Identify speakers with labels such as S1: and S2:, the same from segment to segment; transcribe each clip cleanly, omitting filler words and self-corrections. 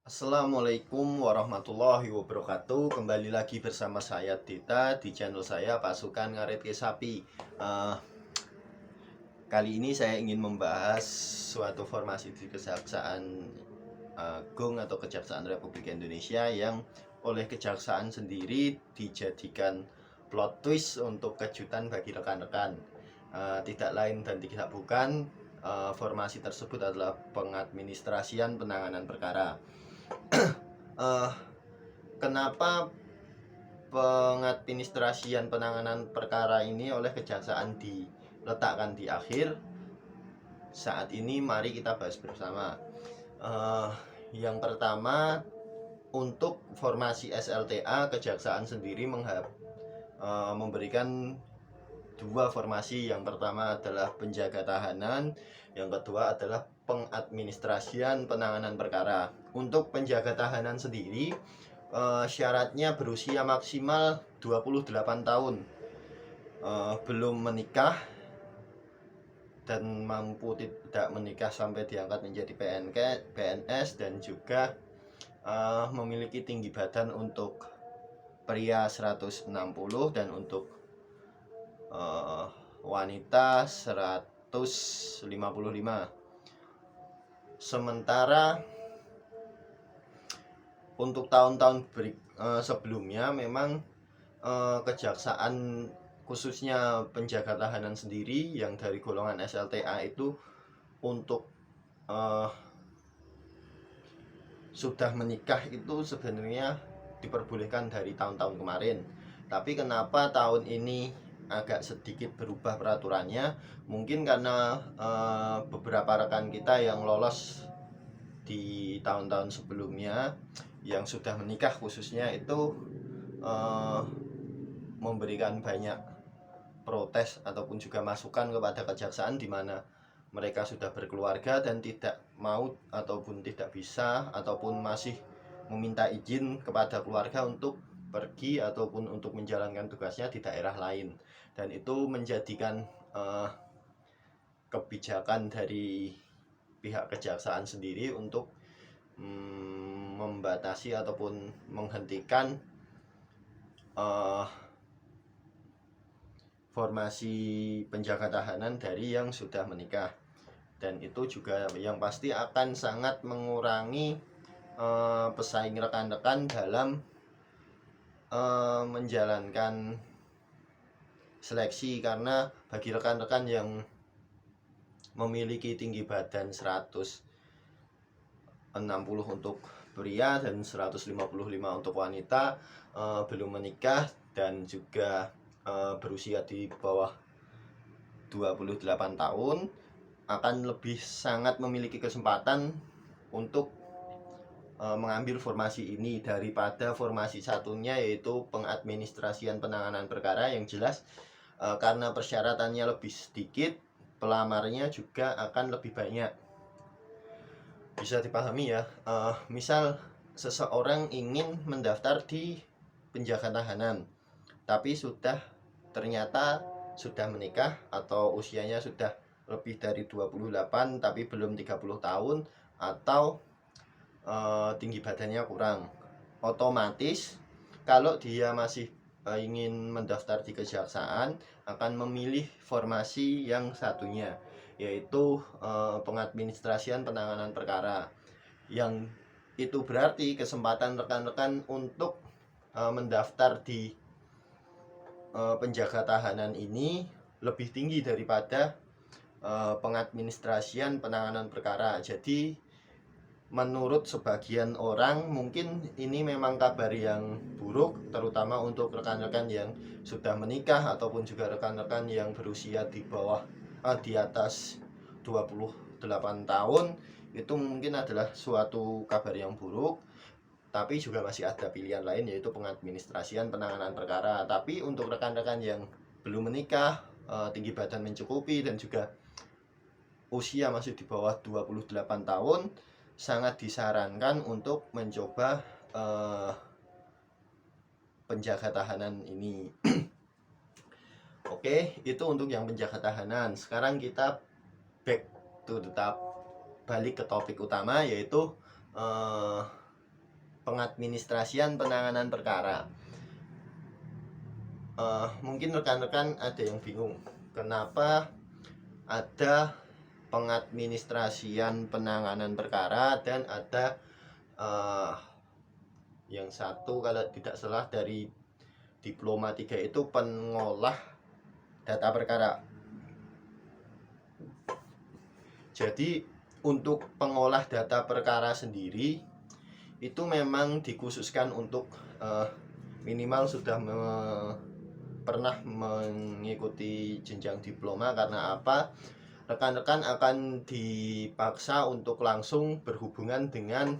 S1: Assalamualaikum warahmatullahi wabarakatuh. Kembali lagi bersama saya Dita di channel saya Pasukan Ngarit Sapi. Kali ini saya ingin membahas suatu formasi di Kejaksaan Agung atau Kejaksaan Republik Indonesia yang oleh kejaksaan sendiri dijadikan plot twist untuk kejutan bagi rekan-rekan. Tidak lain dan tidak bukan, formasi tersebut adalah pengadministrasian penanganan perkara. uh, Kenapa pengadministrasian penanganan perkara ini oleh kejaksaan diletakkan di akhir? Saat ini mari kita bahas bersama. Yang pertama, untuk formasi SLTA, kejaksaan sendiri memberikan dua formasi. Yang pertama adalah penjaga tahanan, yang kedua adalah pengadministrasian penanganan perkara. Untuk penjaga tahanan sendiri, syaratnya berusia maksimal 28 tahun, belum menikah dan mampu tidak menikah sampai diangkat menjadi PNS, dan juga memiliki tinggi badan untuk pria 160 dan untuk wanita 155. Sementara untuk tahun-tahun sebelumnya memang kejaksaan khususnya penjaga tahanan sendiri yang dari golongan SLTA itu untuk sudah menikah itu sebenarnya diperbolehkan dari tahun-tahun kemarin. Tapi kenapa tahun ini agak sedikit berubah peraturannya? Mungkin karena beberapa rekan kita yang lolos di tahun-tahun sebelumnya yang sudah menikah khususnya itu memberikan banyak protes ataupun juga masukan kepada kejaksaan, di mana mereka sudah berkeluarga dan tidak mau ataupun tidak bisa ataupun masih meminta izin kepada keluarga untuk pergi ataupun untuk menjalankan tugasnya di daerah lain, dan itu menjadikan kebijakan dari pihak kejaksaan sendiri untuk membatasi ataupun menghentikan formasi penjaga tahanan dari yang sudah menikah. Dan itu juga yang pasti akan sangat mengurangi pesaing rekan-rekan dalam menjalankan seleksi, karena bagi rekan-rekan yang memiliki tinggi badan 160 untuk pria dan 155 untuk wanita, belum menikah dan juga berusia di bawah 28 tahun, akan lebih sangat memiliki kesempatan untuk mengambil formasi ini daripada formasi satunya, yaitu pengadministrasian penanganan perkara. Yang jelas karena persyaratannya lebih sedikit, pelamarnya juga akan lebih banyak. Bisa dipahami ya, misal seseorang ingin mendaftar di penjaga tahanan tapi ternyata sudah menikah atau usianya sudah lebih dari 28 tapi belum 30 tahun, atau tinggi badannya kurang. Otomatis kalau dia masih ingin mendaftar di kejaksaan, akan memilih formasi yang satunya, yaitu pengadministrasian penanganan perkara. Yang itu berarti kesempatan rekan-rekan untuk mendaftar di penjaga tahanan ini lebih tinggi daripada pengadministrasian penanganan perkara. Jadi menurut sebagian orang mungkin ini memang kabar yang buruk, terutama untuk rekan-rekan yang sudah menikah ataupun juga rekan-rekan yang berusia di atas 28 tahun. Itu mungkin adalah suatu kabar yang buruk, tapi juga masih ada pilihan lain, yaitu pengadministrasian penanganan perkara. Tapi untuk rekan-rekan yang belum menikah, tinggi badan mencukupi dan juga usia masih di bawah 28 tahun, sangat disarankan untuk mencoba penjaga tahanan ini. Oke, itu untuk yang penjaga tahanan. Sekarang kita back to the balik ke topik utama, yaitu pengadministrasian penanganan perkara. Mungkin rekan-rekan ada yang bingung, kenapa ada pengadministrasian penanganan perkara dan ada yang satu kalau tidak salah dari diploma 3 itu pengolah data perkara. Jadi untuk pengolah data perkara sendiri itu memang dikhususkan untuk minimal sudah pernah mengikuti jenjang diploma. Karena apa? Rekan-rekan akan dipaksa untuk langsung berhubungan dengan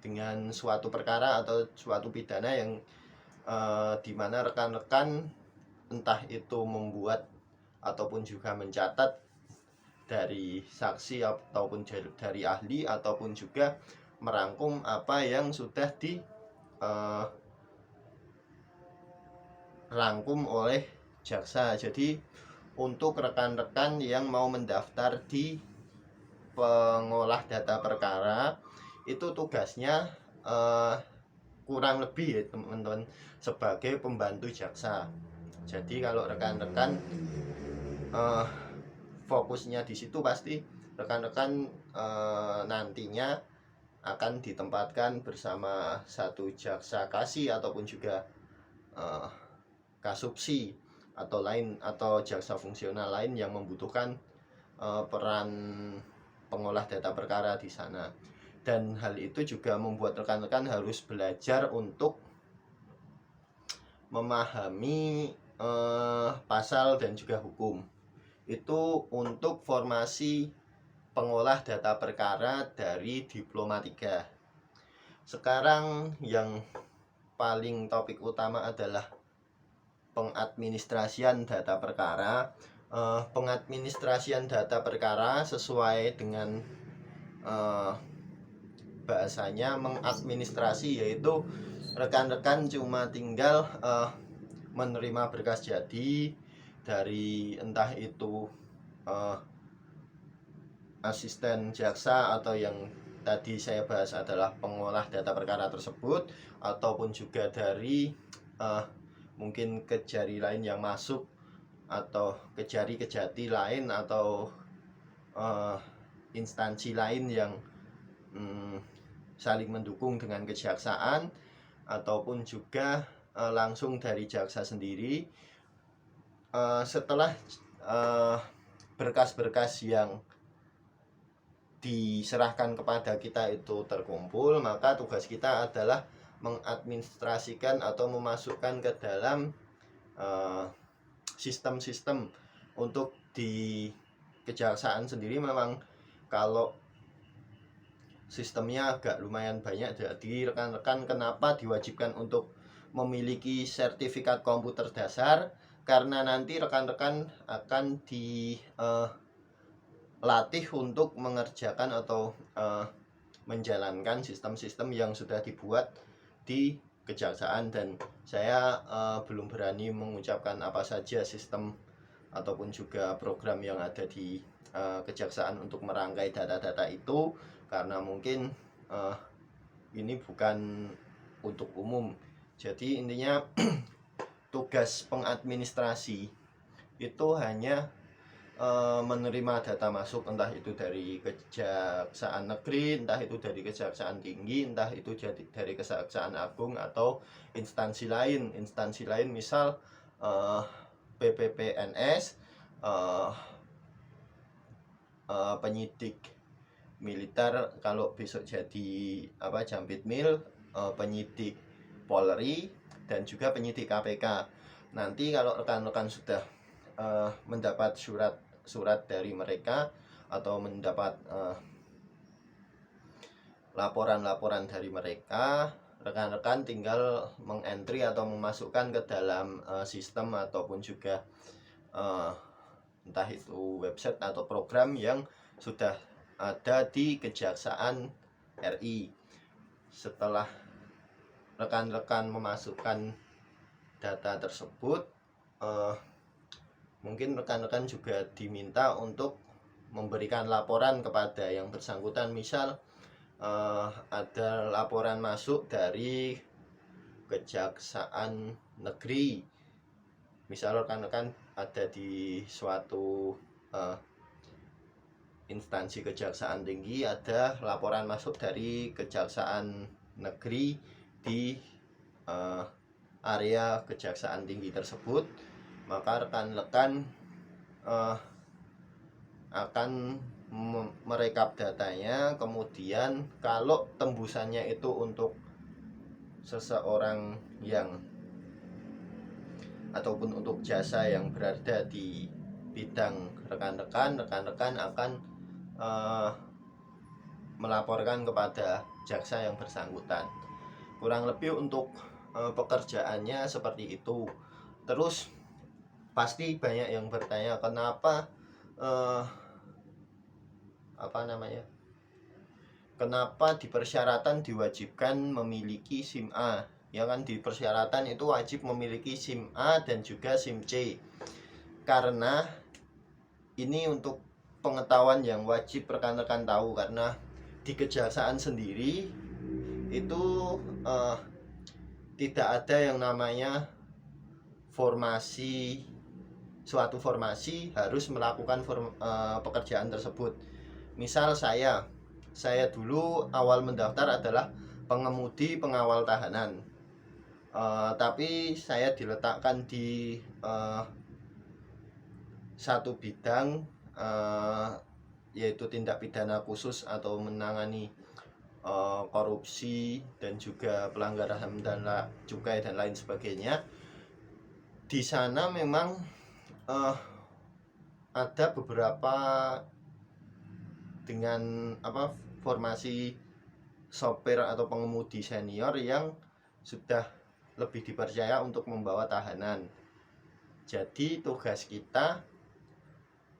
S1: dengan suatu perkara atau suatu pidana yang dimana rekan-rekan entah itu membuat ataupun juga mencatat dari saksi ataupun dari ahli, ataupun juga merangkum apa yang sudah dirangkum oleh jaksa. Jadi untuk rekan-rekan yang mau mendaftar di pengolah data perkara itu tugasnya kurang lebih ya teman-teman sebagai pembantu jaksa. Jadi kalau rekan-rekan fokusnya di situ, pasti rekan-rekan nantinya akan ditempatkan bersama satu jaksa kasih ataupun juga kasupsi atau lain, atau jaksa fungsional lain yang membutuhkan peran pengolah data perkara di sana. Dan hal itu juga membuat rekan-rekan harus belajar untuk memahami pasal dan juga hukum. Itu untuk formasi pengolah data perkara dari diploma 3. Sekarang yang paling topik utama adalah pengadministrasian data perkara. Pengadministrasian data perkara sesuai dengan bahasanya mengadministrasi, yaitu rekan-rekan cuma tinggal menerima berkas jadi dari entah itu asisten jaksa atau yang tadi saya bahas adalah pengolah data perkara tersebut, ataupun juga dari mungkin kejari lain yang masuk, atau kejati lain, atau instansi lain yang saling mendukung dengan kejaksaan, ataupun juga langsung dari jaksa sendiri. Setelah berkas-berkas yang diserahkan kepada kita itu terkumpul, maka tugas kita adalah mengadministrasikan atau memasukkan ke dalam sistem-sistem. Untuk di kejaksaan sendiri memang kalau sistemnya agak lumayan banyak, jadi rekan-rekan kenapa diwajibkan untuk memiliki sertifikat komputer dasar, karena nanti rekan-rekan akan dilatih untuk mengerjakan atau menjalankan sistem-sistem yang sudah dibuat di kejaksaan. Dan saya belum berani mengucapkan apa saja sistem ataupun juga program yang ada di kejaksaan untuk merangkai data-data itu, karena mungkin ini bukan untuk umum. Jadi intinya tugas pengadministrasi itu hanya menerima data masuk, entah itu dari kejaksaan negeri, entah itu dari kejaksaan tinggi, entah itu dari kejaksaan agung atau instansi lain misal PPPNS, penyidik militer kalau besok jadi Jampitmil, penyidik Polri, dan juga penyidik KPK. Nanti kalau rekan-rekan sudah mendapat surat dari mereka atau mendapat laporan-laporan dari mereka, rekan-rekan tinggal mengentry atau memasukkan ke dalam sistem ataupun juga entah itu website atau program yang sudah ada di Kejaksaan RI. Setelah rekan-rekan memasukkan data tersebut, mungkin rekan-rekan juga diminta untuk memberikan laporan kepada yang bersangkutan. Misal ada laporan masuk dari Kejaksaan Negeri, misal rekan-rekan ada di suatu instansi kejaksaan tinggi, ada laporan masuk dari Kejaksaan Negeri di area kejaksaan tinggi tersebut, maka rekan-rekan akan merekap datanya. Kemudian kalau tembusannya itu untuk seseorang yang ataupun untuk jasa yang berada di bidang rekan-rekan akan melaporkan kepada jaksa yang bersangkutan. Kurang lebih untuk pekerjaannya seperti itu. Terus pasti banyak yang bertanya, kenapa kenapa di persyaratan diwajibkan memiliki SIM A? Ya kan, di persyaratan itu wajib memiliki SIM A dan juga SIM C. Karena ini untuk pengetahuan yang wajib rekan-rekan tahu, karena di kejaksaan sendiri itu tidak ada yang namanya suatu formasi harus melakukan pekerjaan tersebut. Misal saya dulu awal mendaftar adalah pengemudi pengawal tahanan, tapi saya diletakkan di satu bidang, yaitu tindak pidana khusus atau menangani korupsi dan juga pelanggaran HAM dan cukai dan lain sebagainya. Di sana memang ada beberapa dengan formasi sopir atau pengemudi senior yang sudah lebih dipercaya untuk membawa tahanan. Jadi tugas kita,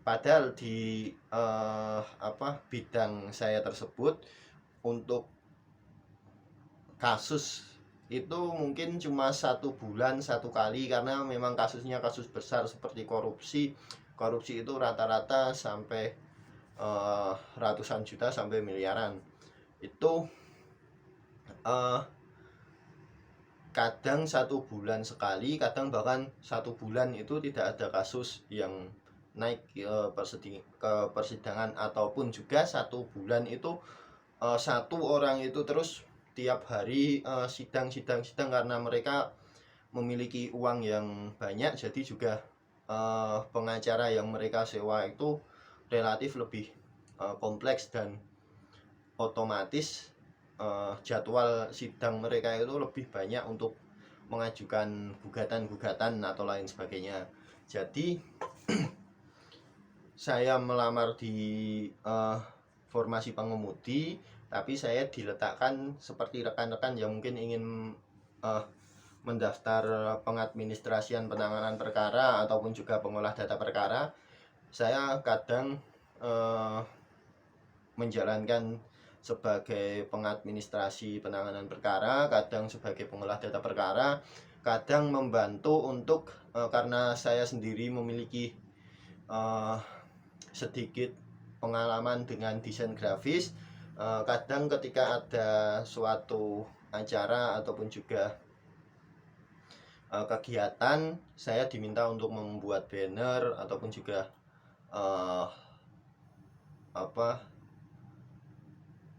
S1: padahal di bidang saya tersebut untuk kasus itu mungkin cuma 1 bulan 1 kali, karena memang kasusnya kasus besar seperti korupsi itu rata-rata sampai ratusan juta sampai miliaran. Itu kadang 1 bulan sekali, kadang bahkan 1 bulan itu tidak ada kasus yang naik ke persidangan, ataupun juga 1 bulan itu satu orang itu terus tiap hari sidang, karena mereka memiliki uang yang banyak. Jadi juga pengacara yang mereka sewa itu relatif lebih kompleks, dan otomatis jadwal sidang mereka itu lebih banyak untuk mengajukan gugatan atau lain sebagainya. Jadi saya melamar di formasi pengemudi, tapi saya diletakkan seperti rekan-rekan yang mungkin ingin mendaftar pengadministrasian penanganan perkara ataupun juga pengolah data perkara. Saya kadang menjalankan sebagai pengadministrasi penanganan perkara, kadang sebagai pengolah data perkara, kadang membantu untuk karena saya sendiri memiliki sedikit pengalaman dengan desain grafis. Kadang ketika ada suatu acara ataupun juga kegiatan, saya diminta untuk membuat banner ataupun juga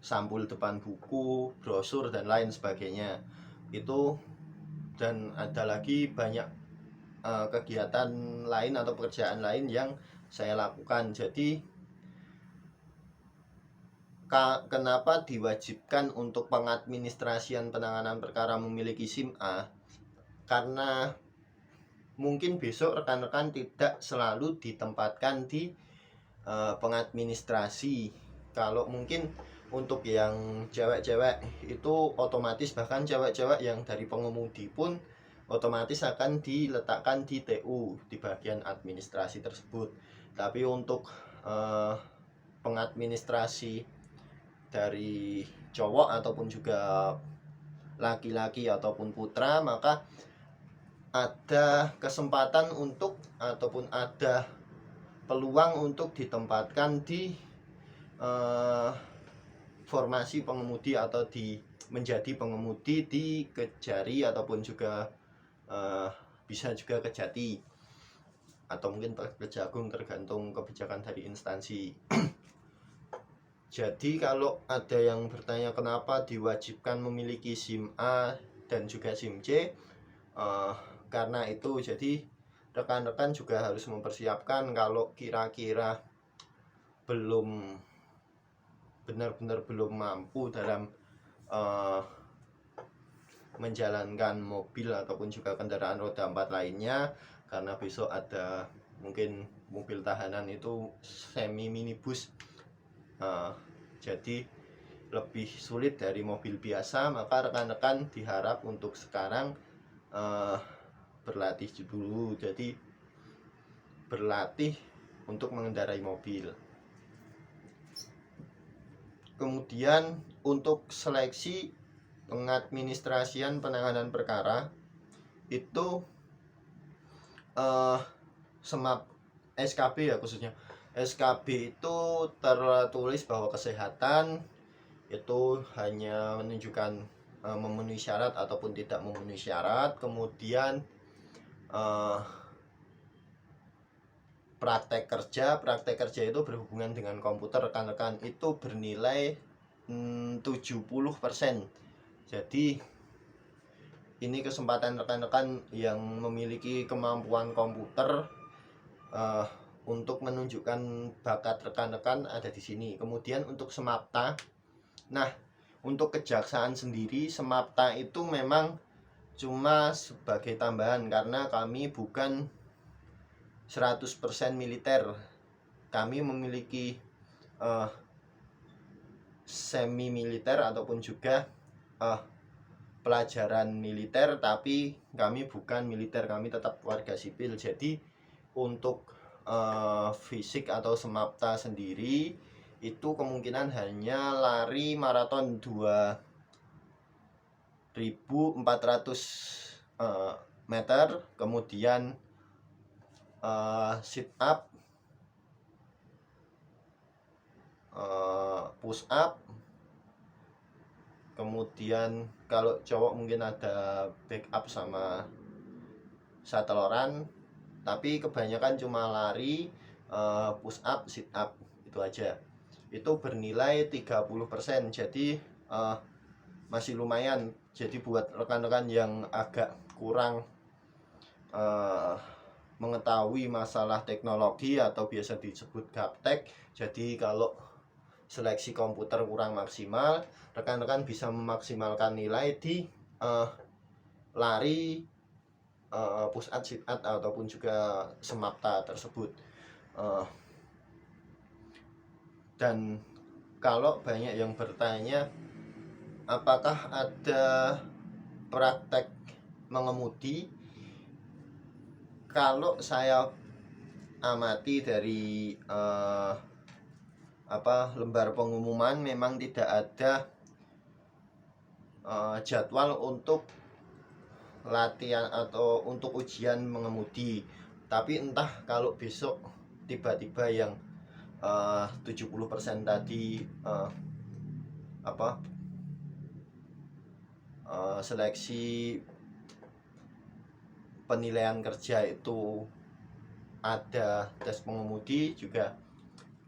S1: sampul depan buku, brosur dan lain sebagainya. Itu, dan ada lagi banyak kegiatan lain atau pekerjaan lain yang saya lakukan. Jadi kenapa diwajibkan untuk pengadministrasian penanganan perkara memiliki SIM A? Karena mungkin besok rekan-rekan tidak selalu ditempatkan di pengadministrasi. Kalau mungkin untuk yang cewek-cewek itu otomatis, bahkan cewek-cewek yang dari pengemudi pun otomatis akan diletakkan di TU, di bagian administrasi tersebut. Tapi untuk pengadministrasi dari cowok ataupun juga laki-laki ataupun putra, maka ada kesempatan untuk ataupun ada peluang untuk ditempatkan di formasi pengemudi atau menjadi pengemudi di Kejari ataupun juga bisa juga Kejati atau mungkin Kejagung, tergantung kebijakan dari instansi. Jadi kalau ada yang bertanya kenapa diwajibkan memiliki SIM A dan juga SIM C, karena itu. Jadi rekan-rekan juga harus mempersiapkan kalau kira-kira benar-benar belum mampu dalam menjalankan mobil ataupun juga kendaraan roda 4 lainnya, karena besok ada mungkin mobil tahanan itu semi minibus, jadi lebih sulit dari mobil biasa, maka rekan-rekan diharap untuk sekarang berlatih dulu. Jadi berlatih untuk mengendarai mobil. Kemudian untuk seleksi pengadministrasian penanganan perkara itu SKB ya, khususnya SKB itu tertulis bahwa kesehatan itu hanya menunjukkan memenuhi syarat ataupun tidak memenuhi syarat. Kemudian praktek kerja itu berhubungan dengan komputer, rekan-rekan itu bernilai 70%. Jadi ini kesempatan rekan-rekan yang memiliki kemampuan komputer untuk menunjukkan bakat rekan-rekan ada di sini. Kemudian untuk Semapta, nah untuk kejaksaan sendiri Semapta itu memang cuma sebagai tambahan karena kami bukan 100% militer. Kami memiliki semi militer ataupun juga pelajaran militer, tapi kami bukan militer, kami tetap warga sipil. Jadi untuk fisik atau Semapta sendiri itu kemungkinan hanya lari maraton 2.400 meter, kemudian sit up, push up, kemudian kalau cowok mungkin ada back up sama sateloran, tapi kebanyakan cuma lari, push up, sit up, itu aja. Itu bernilai 30%, jadi masih lumayan. Jadi buat rekan-rekan yang agak kurang mengetahui masalah teknologi atau biasa disebut gaptek, jadi kalau seleksi komputer kurang maksimal, rekan-rekan bisa memaksimalkan nilai di lari, push up, sit up ataupun juga Semapta tersebut. Dan kalau banyak yang bertanya apakah ada praktek mengemudi, kalau saya amati dari lembar pengumuman memang tidak ada jadwal untuk latihan atau untuk ujian mengemudi. Tapi entah kalau besok tiba-tiba yang 70% tadi seleksi penilaian kerja itu ada tes pengemudi juga,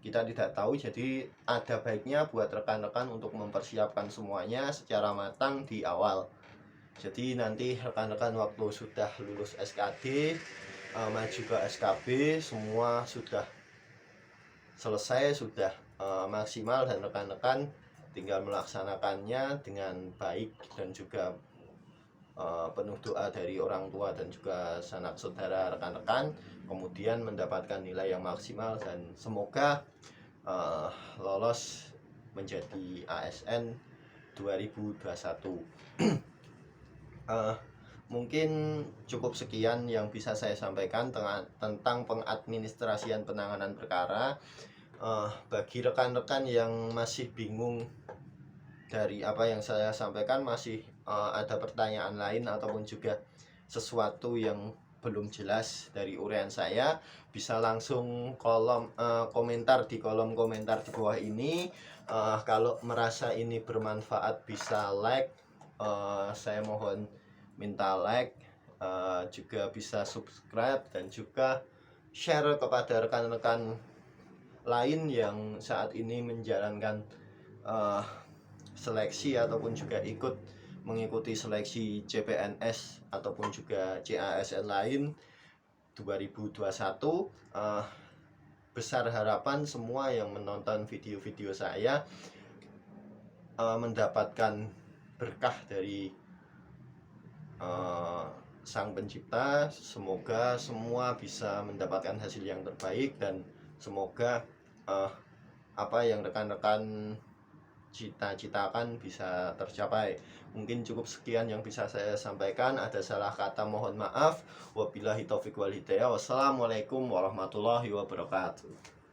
S1: kita tidak tahu. Jadi ada baiknya buat rekan-rekan untuk mempersiapkan semuanya secara matang di awal. Jadi nanti rekan-rekan waktu sudah lulus SKD, maju ke SKB, semua sudah selesai, sudah maksimal, dan rekan-rekan tinggal melaksanakannya dengan baik dan juga penuh doa dari orang tua dan juga sanak saudara rekan-rekan, kemudian mendapatkan nilai yang maksimal dan semoga lolos menjadi ASN 2021. Mungkin cukup sekian yang bisa saya sampaikan tentang pengadministrasian penanganan perkara. Bagi rekan-rekan yang masih bingung dari apa yang saya sampaikan, masih ada pertanyaan lain ataupun juga sesuatu yang belum jelas dari uraian saya, bisa langsung komentar di kolom komentar di bawah ini. Kalau merasa ini bermanfaat bisa like, saya mohon minta like, juga bisa subscribe dan juga share kepada rekan-rekan lain yang saat ini menjalankan seleksi ataupun juga ikut mengikuti seleksi CPNS ataupun juga CASN lain 2021. Besar harapan semua yang menonton video-video saya mendapatkan berkah dari Sang Pencipta. Semoga semua bisa mendapatkan hasil yang terbaik dan semoga apa yang rekan-rekan cita-citakan bisa tercapai. Mungkin cukup sekian yang bisa saya sampaikan. Ada salah kata mohon maaf. Wabillahi taufiq wal hidayah. Wassalamualaikum warahmatullahi wabarakatuh.